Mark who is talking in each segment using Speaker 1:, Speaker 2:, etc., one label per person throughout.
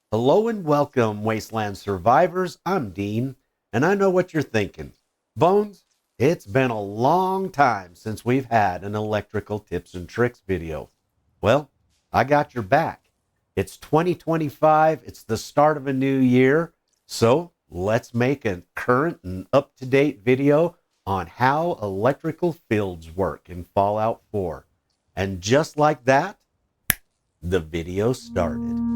Speaker 1: Hello and welcome, Wasteland survivors. I'm Dean, and I know what you're thinking. Bones, it's been a long time since we've had an electrical tips and tricks video. Well, I got your back. It's 2025, it's the start of a new year, so let's make a current and up-to-date video on how electrical fields work in Fallout 4. And just like that, the video started.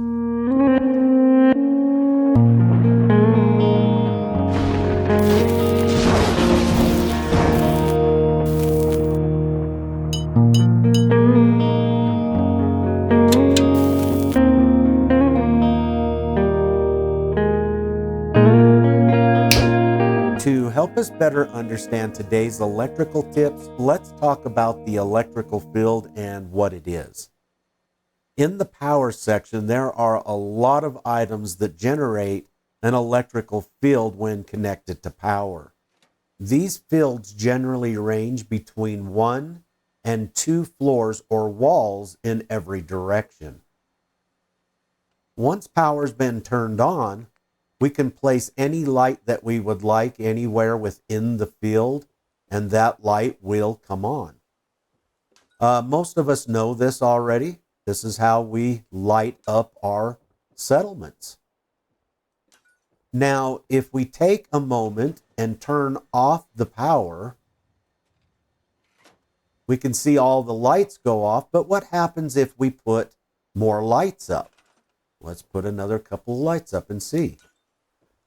Speaker 1: To help us better understand today's electrical tips, let's talk about the electrical field and what it is. In the power section, there are a lot of items that generate an electrical field when connected to power. These fields generally range between 1 and 2 floors or walls in every direction. Once power's been turned on, we can place any light that we would like anywhere within the field, and that light will come on. Most of us know this already. This is how we light up our settlements. Now, if we take a moment and turn off the power, we can see all the lights go off, but what happens if we put more lights up? Let's put another couple of lights up and see.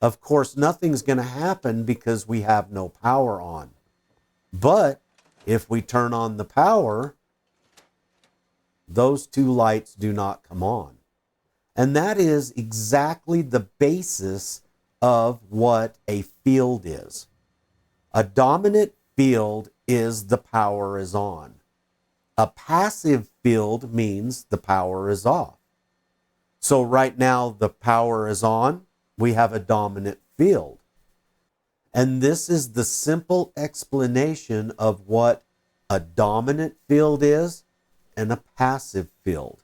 Speaker 1: Of course, nothing's going to happen because we have no power on. But if we turn on the power, those 2 lights do not come on. And that is exactly the basis of what a field is. A dominant field is the power is on. A passive field means the power is off. So right now the power is on. We have a dominant field. And this is the simple explanation of what a dominant field is and a passive field.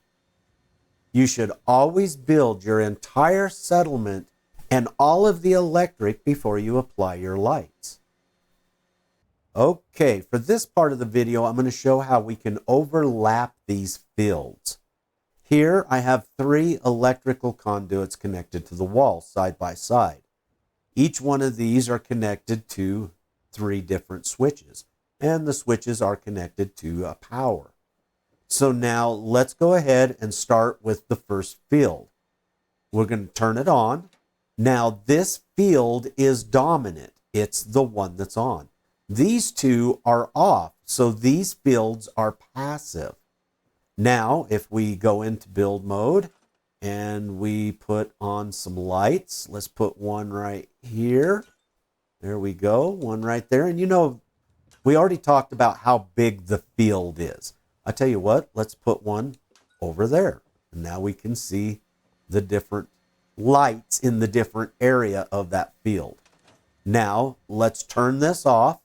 Speaker 1: You should always build your entire settlement and all of the electric before you apply your lights. Okay, for this part of the video, I'm going to show how we can overlap these fields. Here I have 3 electrical conduits connected to the wall side by side. Each one of these are connected to 3 different switches, and the switches are connected to a power. So now let's go ahead and start with the first field. We're going to turn it on. Now this field is dominant. It's the one that's on. These 2 are off, so these fields are passive. Now, if we go into build mode and we put on some lights, let's put one right here. There we go, one right there. And you know, we already talked about how big the field is. I tell you what, let's put one over there. And now we can see the different lights in the different area of that field. Now, let's turn this off.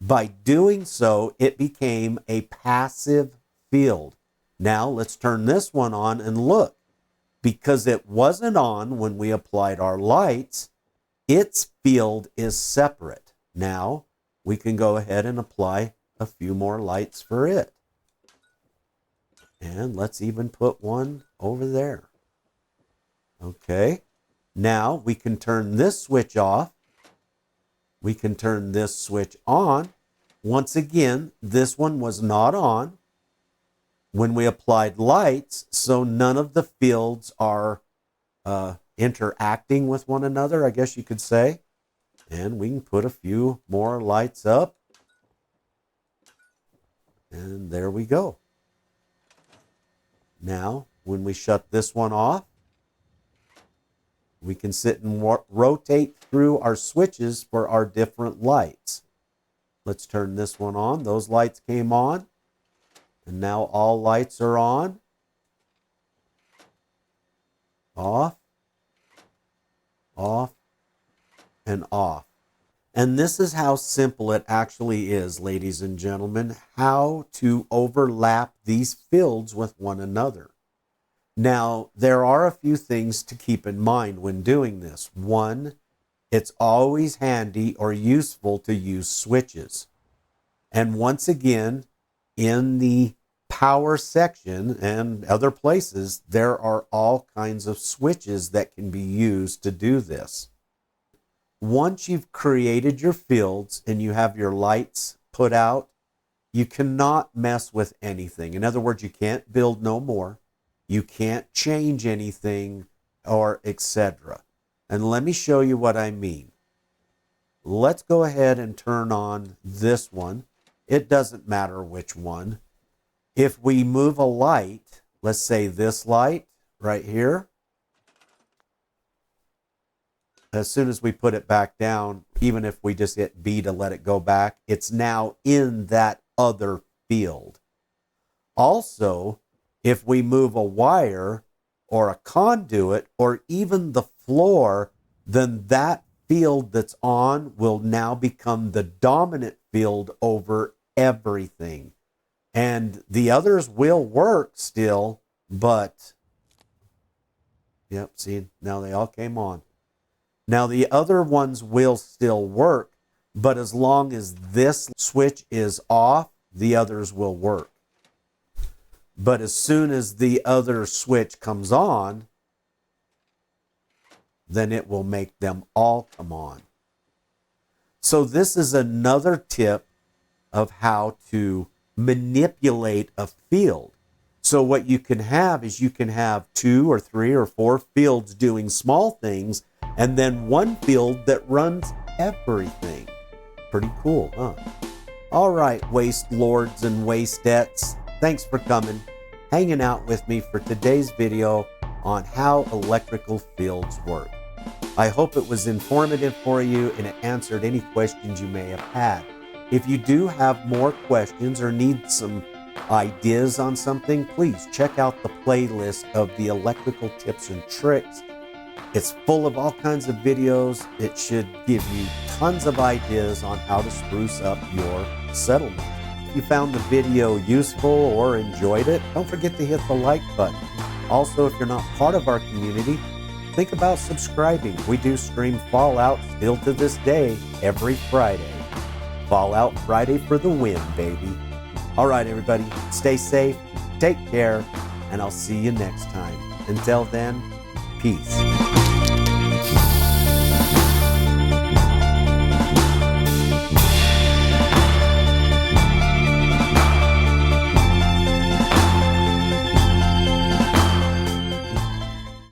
Speaker 1: By doing so, it became a passive field. Now let's turn this one on and look. Because it wasn't on when we applied our lights, its field is separate. Now we can go ahead and apply a few more lights for it. And let's even put one over there. Okay. Now we can turn this switch off. We can turn this switch on. Once again, this one was not on when we applied lights, so none of the fields are interacting with one another, I guess you could say. And we can put a few more lights up. And there we go. Now, when we shut this one off, we can sit and rotate through our switches for our different lights. Let's turn this one on. Those lights came on. And now all lights are on. Off. Off. And off. And this is how simple it actually is, ladies and gentlemen, how to overlap these fields with one another. Now, there are a few things to keep in mind when doing this. One, it's always handy or useful to use switches. And once again, in the power section and other places, there are all kinds of switches that can be used to do this. Once you've created your fields and you have your lights put out, you cannot mess with anything. In other words, you can't build no more. You can't change anything or etc. And let me show you what I mean. Let's go ahead and turn on this one. It doesn't matter which one. If we move a light, let's say this light right here, as soon as we put it back down, even if we just hit B to let it go back, it's now in that other field. Also, if we move a wire or a conduit or even the floor, then that field that's on will now become the dominant field over everything. And the others will work still, but, yep, see, now they all came on. Now the other ones will still work, but as long as this switch is off, the others will work. But as soon as the other switch comes on, then it will make them all come on. So this is another tip of how to manipulate a field. So what you can have is you can have 2 or 3 or 4 fields doing small things and then one field that runs everything. Pretty cool, huh? All right, waste lords and wasteettes, thanks for coming, hanging out with me for today's video on how electrical fields work. I hope it was informative for you and it answered any questions you may have had. If you do have more questions or need some ideas on something, please check out the playlist of the electrical tips and tricks. It's full of all kinds of videos. It should give you tons of ideas on how to spruce up your settlement. If you found the video useful or enjoyed it, don't forget to hit the like button. Also, if you're not part of our community, think about subscribing. We do stream Fallout still to this day every Friday. Fallout Friday for the win, baby. All right, everybody, stay safe, take care, and I'll see you next time. Until then, peace.